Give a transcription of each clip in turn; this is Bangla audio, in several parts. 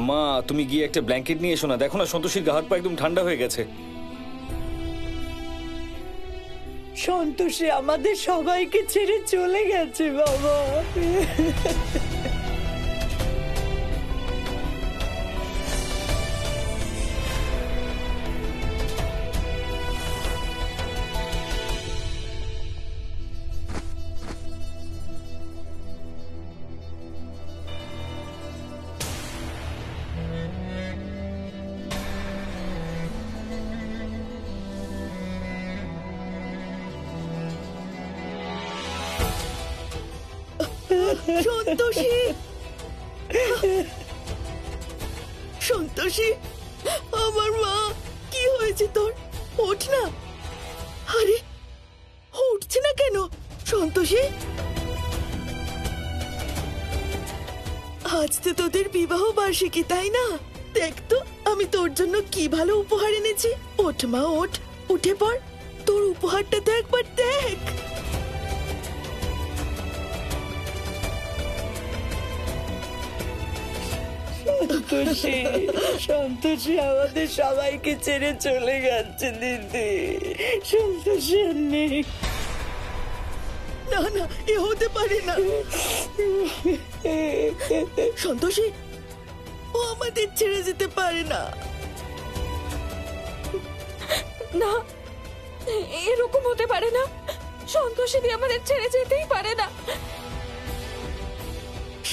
মা তুমি গিয়ে একটা ব্ল্যাঙ্কেট নিয়ে এসো না, দেখো না সন্তোষীর গা হাত পা একদম ঠান্ডা হয়ে গেছে। সন্তোষী আমাদের সবাইকে ছেড়ে চলে গেছে বাবা। সন্তোষী, সন্তোষী, আমার মা, কি হয়েছে তোর? ওঠ না। আরে উঠছে না কেন সন্তোষী? আজ তো তোদের বিবাহ বার্ষিকী, তাই না? দেখ তো আমি তোর জন্য কি ভালো উপহার এনেছি। ওঠ মা, ওঠ, উঠে পড়। তোর উপহারটা তো একবার দেখ। সন্তোষী, সন্তোষী আমাদের সবাইকে ছেড়ে চলে গেছে দিদি। সন্তোষী আর নেই। না না, এ হতে পারে না। সন্তোষী, ও আমাদের ছেড়ে যেতে পারে না। না, এরকম হতে পারে না। সন্তোষী দি আমাদের ছেড়ে যেতেই পারে না।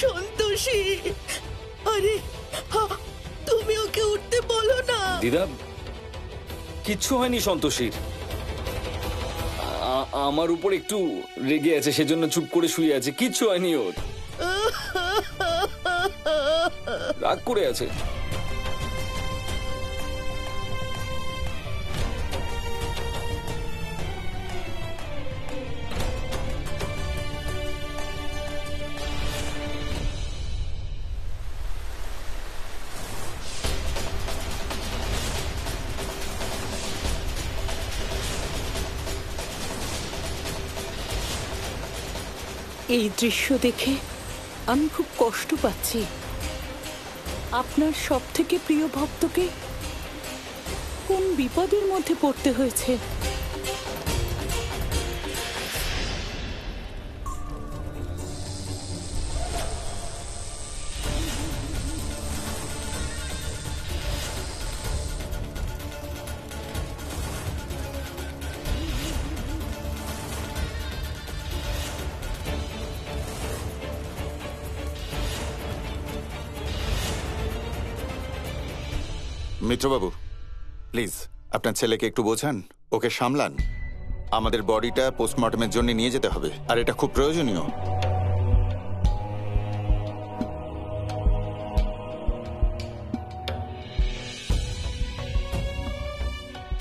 সন্তোষী, আরে তুমি ওকে উঠতে বলো না। দিদা কিচ্ছু হয়নি সন্তোষীর, আমার উপর একটু রেগে আছে, সেজন্য চুপ করে শুয়ে আছে। কিচ্ছু হয়নি ওর, রাগ করে আছে। এই দৃশ্য দেখে আমি খুব কষ্ট পাচ্ছি। আপনার সব থেকে প্রিয় ভক্তকে কোন বিপদের মধ্যে পড়তে হয়েছে। মিত্রবাবু, প্লিজ আপনার ছেলেকে একটু বোঝান, ওকে সামলান। আমাদের বডিটা পোস্টমর্টমের জন্য নিয়ে যেতে হবে, আর এটা খুব প্রয়োজনীয়।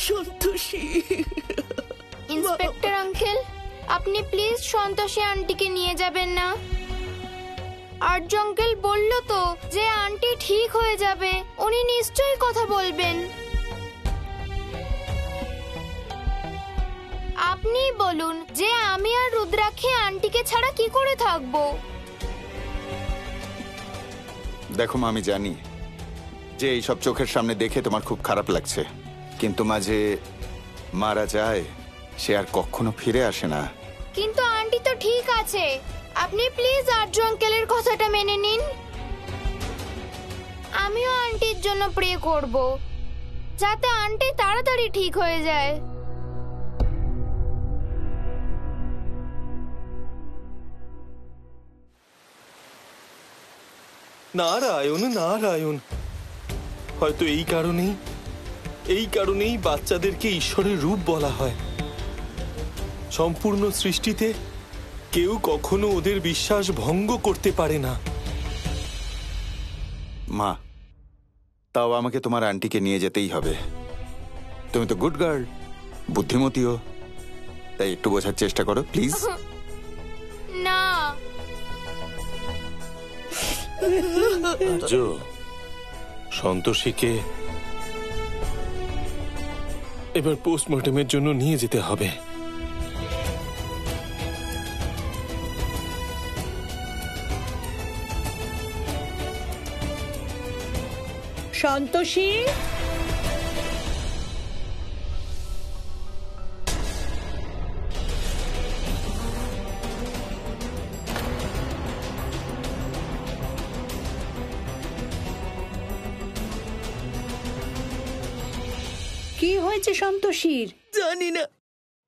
সন্তোষী, ইন্সপেক্টর আঙ্কেল, আপনি প্লিজ সন্তোষী আন্টিকে নিয়ে যাবেন না। আর্য আঙ্কেল বলল তো যে আন্টি ঠিক হয়ে যাবে, উনি নিশ্চয়ই কথা বলবেন। আপনি বলুন যে আমি আর রুদ্রাক্ষী আন্টিকে ছাড়া কি করে থাকবো। দেখো মা, আমি জানি যে এইসব চোখের সামনে দেখে তোমার খুব খারাপ লাগছে, কিন্তু মাঝে মারা যায়, সে আর কখনো ফিরে আসে না। কিন্তু আন্টি তো ঠিক আছে, আপনি প্লিজ আর্য আঙ্কেলের কথাটা মেনে নিন। আমিও আন্টির জন্য প্রে করব, যাতে আন্টি তাড়াতাড়ি ঠিক হয়ে যায়। নারায়ণ নারায়ণ। হয়তো এই কারণেই বাচ্চাদেরকে ঈশ্বরের রূপ বলা হয়। সম্পূর্ণ সৃষ্টিতে কেউ কখনো ওদের বিশ্বাস ভঙ্গ করতে পারে না। মা, তাও আমাকে তোমার আন্টিকে নিয়ে যেতেই হবে। তুমি তো গুড গার্ল, বুদ্ধিমতীও, তাই একটু বোঝার চেষ্টা করো প্লিজ। না, আর্য, সন্তোষীকে এবার পোস্টমর্টমের জন্য নিয়ে যেতে হবে। সন্তোষী, কি হয়েছে সন্তোষীর? জানি না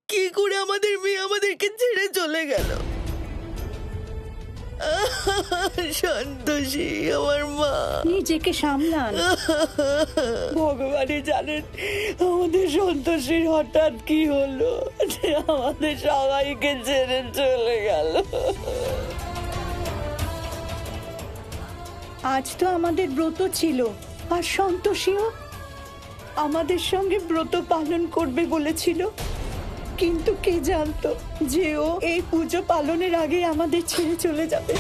কি করে আমাদের মেয়ে আমাদেরকে ছেড়ে চলে গেল। সন্তোষী, আমার মা। নিজেকে সামলান, ভগবানই জানেন আমাদের সন্তোষীর হঠাৎ কি হলো যে আমাদের সবাইকে ছেড়ে চলে গেল। আজ তো আমাদের ব্রত ছিল, আর সন্তোষীও আমাদের সঙ্গে ব্রত পালন করবে বলেছিল, কিন্তু কে জানতো যে ও এই পুজো পালনের আগে আমাদের ছেড়ে চলে যাবে।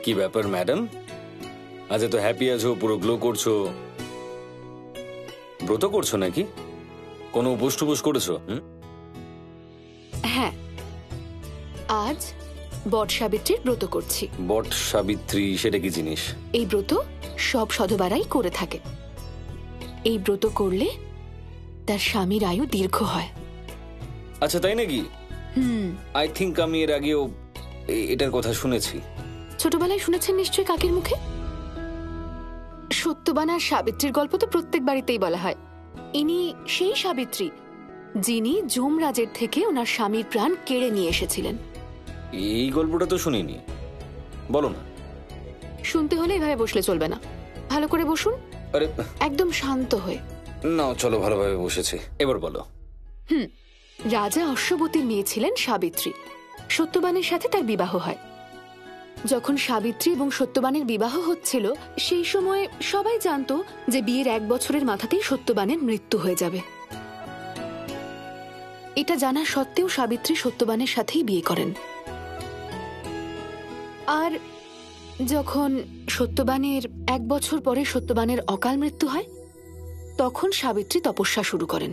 কি ব্যাপার ম্যাডাম, আজ তো হ্যাপি আছো, পুরো গ্লো করছো। ব্রত করছো নাকি? কোনো উপোস টুপোস করেছো? হ্যাঁ, আজ বট সাবিত্রীর ব্রত করছি। বট সাবিত্রী সেটা কি জিনিস? এই ব্রত সব সধবারাই করে থাকে। এই ব্রত করলে তার স্বামীর আয়ু দীর্ঘ হয়। আচ্ছা, তাই নাকি? আই থিঙ্ক আমি এর আগেও এটার কথা শুনেছি। ছোটবেলায় শুনেছেন নিশ্চয়ই কাকের মুখে। সত্যবান আর সাবিত্রীর গল্প তো প্রত্যেক বাড়িতেই বলা হয়। ইনি সেই সাবিত্রী যিনি যমরাজের থেকে ওনার স্বামীর প্রাণ কেড়ে নিয়ে এসেছিলেন। এই গল্পটা তো শুনিনি, বলো না। শুনতে হলে এভাবে বসলে চলবে না, ভালো করে বসুন। আরে একদম শান্ত হয়ে। না, চলো, ভালোভাবে বসেছি, এবার বলো। রাজা অশ্ববতীর মেয়ে ছিলেন সাবিত্রী। সত্যবানের সাথে তার বিবাহ হয়। যখন সাবিত্রী এবং সত্যবানের বিবাহ হচ্ছিল, সেই সময় সবাই জানতো যে বিয়ের 1 বছরের মাথাতেই সত্যবানের মৃত্যু হয়ে যাবে। এটা জানা সত্ত্বেও সাবিত্রী সত্যবানের সাথেই বিয়ে করেন। আর যখন সত্যবানের 1 বছর পরে সত্যবানের অকাল মৃত্যু হয়, তখন সাবিত্রী তপস্যা শুরু করেন।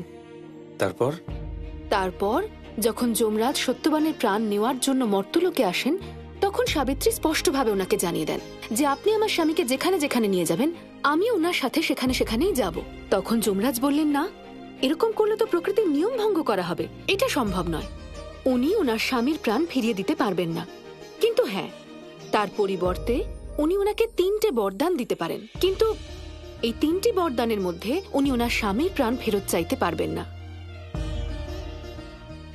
তারপর যখন যমরাজ সত্যবানের প্রাণ নেওয়ার জন্য মর্তলোকে আসেন, তখন সাবিত্রী স্পষ্টভাবে ওনাকে জানিয়ে দেন যে আপনি আমার স্বামীকে যেখানে যেখানে নিয়ে যাবেন, আমি ওনার সাথে সেখানে সেখানেই যাব। তখন যমরাজ বললেন, না, এরকম করলে তো প্রকৃতির নিয়ম ভঙ্গ করা হবে, এটা সম্ভব নয়। উনি ওনার স্বামীর প্রাণ ফিরিয়ে দিতে পারবেন না, কিন্তু হ্যাঁ, তার পরিবর্তে উনি ওনাকে 3টে বরদান দিতে পারেন। কিন্তু এই 3টি বরদানের মধ্যে উনি ওনার স্বামীর প্রাণ ফেরত চাইতে পারবেন না।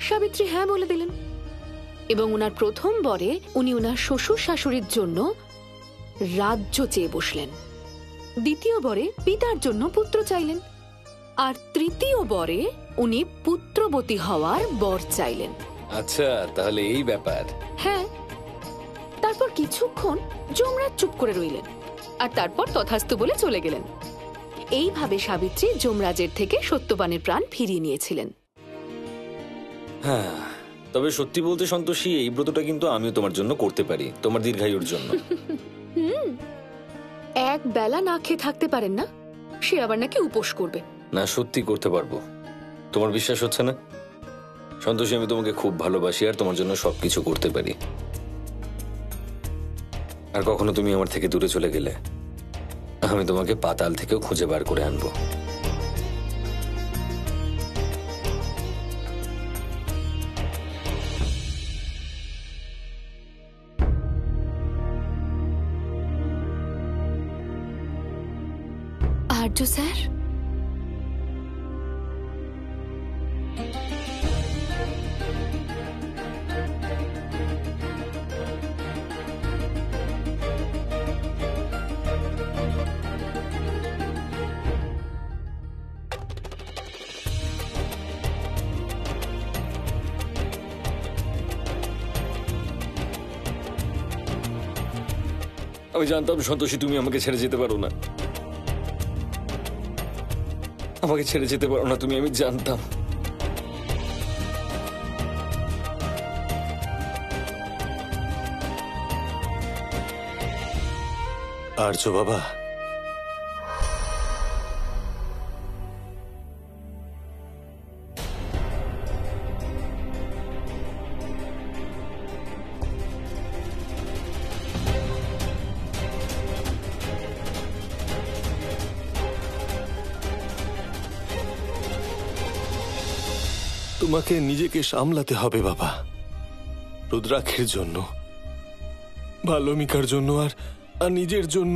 সাবিত্রী হ্যাঁ বলে দিলেন এবং ওনার প্রথম বরে উনি ওনার শ্বশুর শাশুড়ির জন্য রাজ্য চেয়ে বসলেন। দ্বিতীয় বরে পিতার জন্য পুত্র চাইলেন, আর তৃতীয় বরে উনি পুত্রবতী হওয়ার বর চাইলেন। আচ্ছা, তাহলে এই ব্যাপার। হ্যাঁ, তারপর কিছুক্ষণ যমরাজ চুপ করে রইলেন, আর তারপর তথাস্তু বলে চলে গেলেন। এইভাবে সাবিত্রী যমরাজের থেকে সত্যবানের প্রাণ ফিরিয়ে নিয়েছিলেন। হ্যাঁ, তবে সত্যি বলতে সন্তোষী, এই ব্রতটা কিন্তু আমিও তোমার জন্য করতে পারি, তোমার দীর্ঘায়ুর জন্য। এক বেলা না খেয়ে থাকতে পারেন না, সে আবার নাকি উপোস করবে। না, সত্যি করতে পারবো। তোমার বিশ্বাস হচ্ছে না? সন্তোষী, আমি তোমাকে খুব ভালোবাসি আর তোমার জন্য সবকিছু করতে পারি। আর কখনো তুমি আমার থেকে দূরে চলে গেলে আমি তোমাকে পাতাল থেকেও খুঁজে বার করে আনবো। আর্য স্যার, আমি জানতাম সন্তোষী তুমি আমাকে ছেড়ে যেতে পারো না, আমাকে ছেড়ে যেতে পারো না তুমি, আমি জানতাম। আর্য বাবা, তোমাকে নিজেকে সামলাতে হবে বাবা, রুদ্রাক্ষের জন্য, ভালমিকার জন্য, আর নিজের জন্য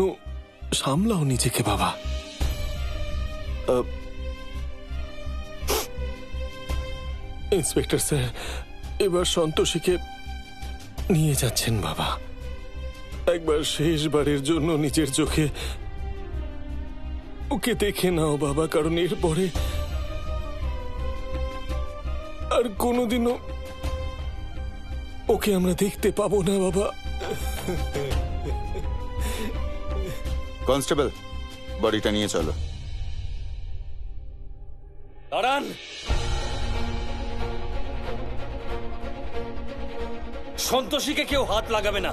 সামলাও নিজেকে বাবা। ইন্সপেক্টর স্যার এবার সন্তোষীকে নিয়ে যাচ্ছেন বাবা। একবার শেষবারের জন্য নিজের চোখে ওকে দেখে নাও বাবা, কারণ এরপরে আর কোনোদিনও ওকে আমরা দেখতে পাবো না বাবা। কনস্টেবল, বডিটা নিয়ে চলো। দাঁড়ান, সন্তোষীকে কেউ হাত লাগাবে না,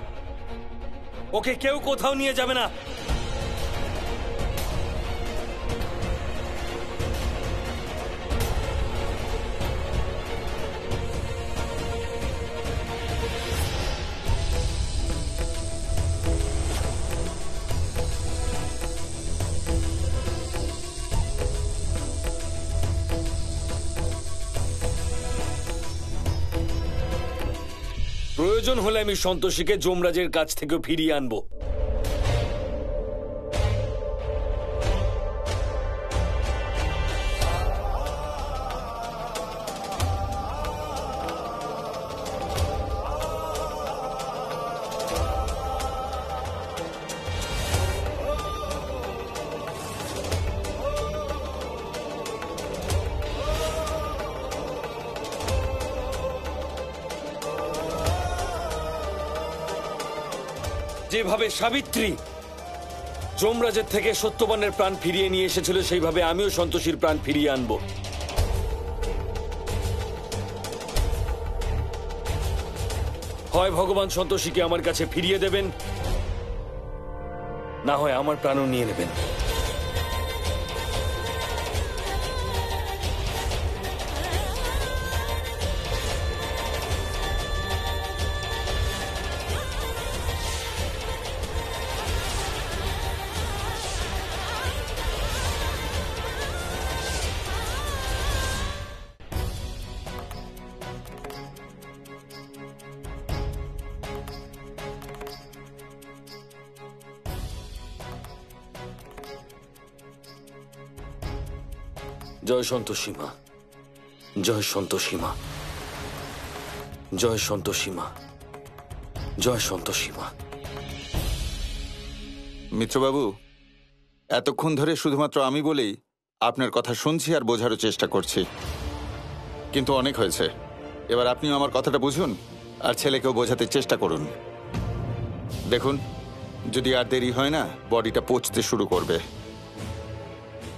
ওকে কেউ কোথাও নিয়ে যাবে না। প্রয়োজন হলে আমি সন্তোষীকে যমরাজের কাছ থেকে ফিরিয়ে আনবো। যেভাবে সাবিত্রী যমরাজের থেকে সত্যবানের প্রাণ ফিরিয়ে নিয়ে এসেছিল, সেইভাবে আমিও সন্তোষীর প্রাণ ফিরিয়ে আনবো। হয় ভগবান সন্তোষীকে আমার কাছে ফিরিয়ে দেবেন, না হয় আমার প্রাণও নিয়ে নেবেন। জয় সন্তোষী মা, জয় সন্তোষী মা, জয় সন্তোষী মা, জয় সন্তোষী মা। মিত্রবাবু, এতক্ষণ ধরে শুধুমাত্র আমি বলেই আপনার কথা শুনছি আর বোঝারও চেষ্টা করছি, কিন্তু অনেক হয়েছে। এবার আপনিও আমার কথাটা বুঝুন আর ছেলেকেও বোঝাতে চেষ্টা করুন। দেখুন, যদি আর দেরি হয় না, বডিটা পচতে শুরু করবে,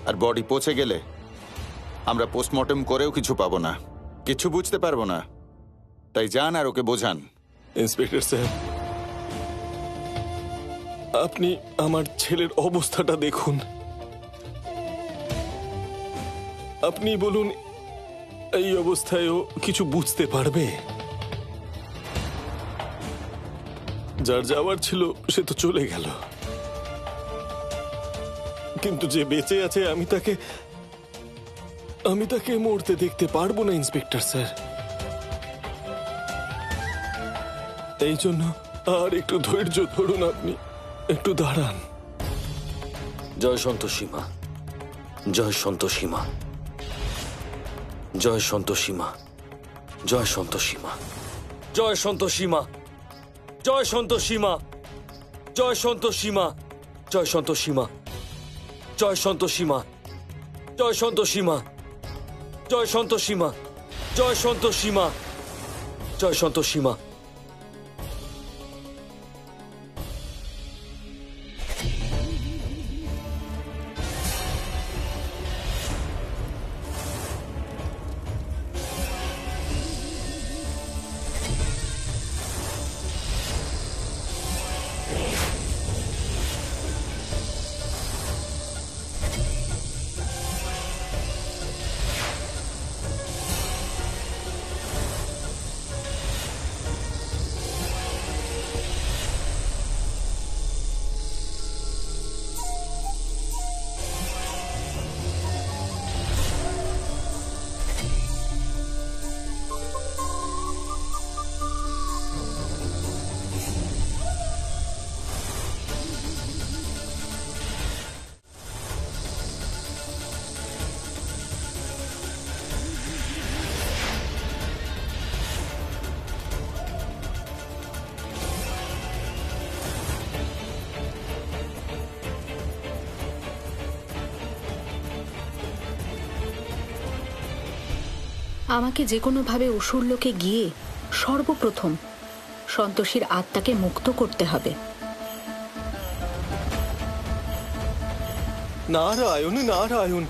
আর বডি পচে গেলে আমরা পোস্টমর্টম করেও কিছু পাবো না, কিছু বুঝতে পারবো না। তাই যান আর ওকে বোঝান। ইন্সপেক্টর স্যার, আপনি আমার ছেলের অবস্থাটা দেখুন। আপনি বলুন, এই অবস্থায়ও কিছু বুঝতে পারবে? যার যাওয়ার ছিল সে তো চলে গেল, কিন্তু যে বেঁচে আছে আমি তাকে মরতে দেখতে পারবো না ইন্সপেক্টর স্যার। এই জন্য আর একটু ধৈর্য ধরুন, আপনি একটু দাঁড়ান। জয় সন্তোষী মা, জয় সন্তোষী মা, জয় সন্তোষী মা, জয় সন্তোষী মা, জয় সন্তোষী মা, জয় সন্তোষী মা, জয় সন্তোষী মা, জয় সন্তোষী মা, জয় সন্তোষী মা, জয় সন্তোষী মা, জয় সন্তোষী মা, জয় সন্তোষী মা, জয় সন্তোষী মা। আমাকে যে কোনোভাবে অসুর লোকে গিয়ে সর্বপ্রথম সন্তোষীর আত্মাকে মুক্ত করতে হবে। নারায়ণ নারায়ণ।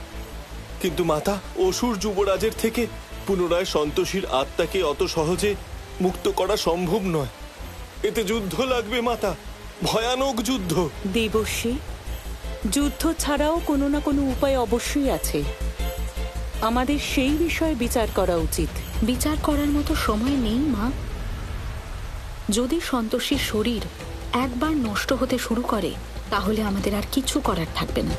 কিন্তু মাতা, অসুর যুবরাজের থেকে পুনরায় সন্তোষীর আত্মাকে অত সহজে মুক্ত করা সম্ভব নয়। এতে যুদ্ধ লাগবে মাতা, ভয়ানক যুদ্ধ। দেবর্ষি, যুদ্ধ ছাড়াও কোনো না কোনো উপায় অবশ্যই আছে। আমাদের সেই বিষয়ে বিচার করা উচিত। বিচার করার মতো সময় নেই মা। যদি সন্তোষীর শরীর একবার নষ্ট হতে শুরু করে তাহলে আমাদের আর কিছু করার থাকবে না।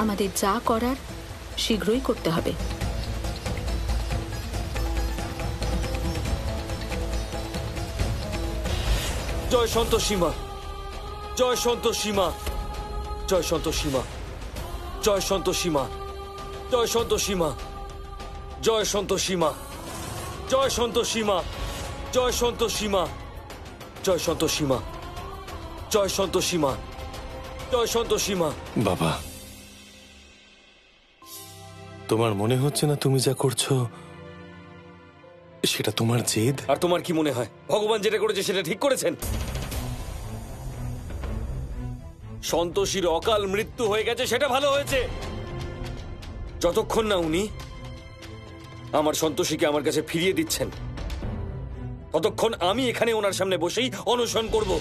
আমাদের যা করার শীঘ্রই করতে হবে। জয় সন্তোষী মা, জয় সন্তোষী মা, জয় সন্তোষী মা, জয় সন্তোষী মা, জয় সন্তোষী মা, জয় সন্তোষী মা, জয় সন্তোষী মা, জয় সন্তোষী মা, জয় সন্তোষী মা, জয় সন্তোষী মা, জয় সন্তোষী মা। বাবা, তোমার মনে হচ্ছে না তুমি যা করছো সেটা তোমার জেদ? আর তোমার কি মনে হয় ভগবান যেটা করেছে সেটা ঠিক করেছেন? সন্তোষীর অকাল মৃত্যু হয়ে গেছে, সেটা ভালো হয়েছে। যতক্ষণ না উনি আমার সন্তোষীকে আমার কাছে ফিরিয়ে দিচ্ছেন ততক্ষণ আমি এখানে ওনার সামনে বসেই অনশন করব।